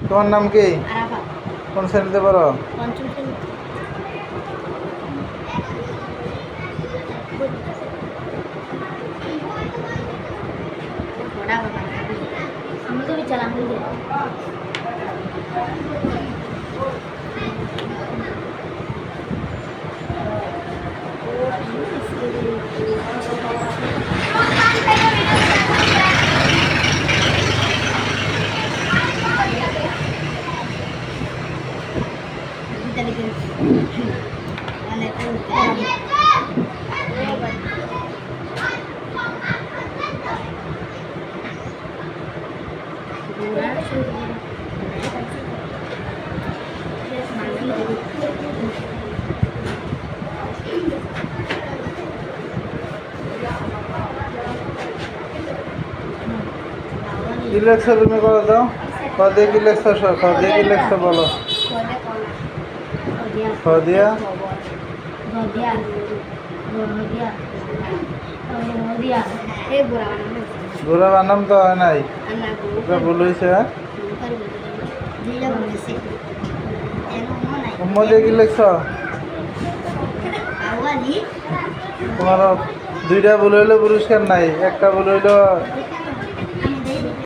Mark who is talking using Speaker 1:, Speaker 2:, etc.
Speaker 1: তোমার নাম কি?
Speaker 2: আরাফাত।
Speaker 1: কোন শ্রেণীতে পড়ো?
Speaker 2: পঞ্চম শ্রেণী। বড়া বাবা আমি তো বিচালাম বুঝে
Speaker 1: কি লেখছো তুমি? করে দাও। কদে কি লেখছো? কদে কি লেখছো বলো। সদিয়া গোড়া বানাম তো হয় নাই, ভুল হয়েছে। উম্মদে কি লেখছ? তোমার দুইটা ভুল হইলে পুরস্কার নাই, একটা ভুল হইলো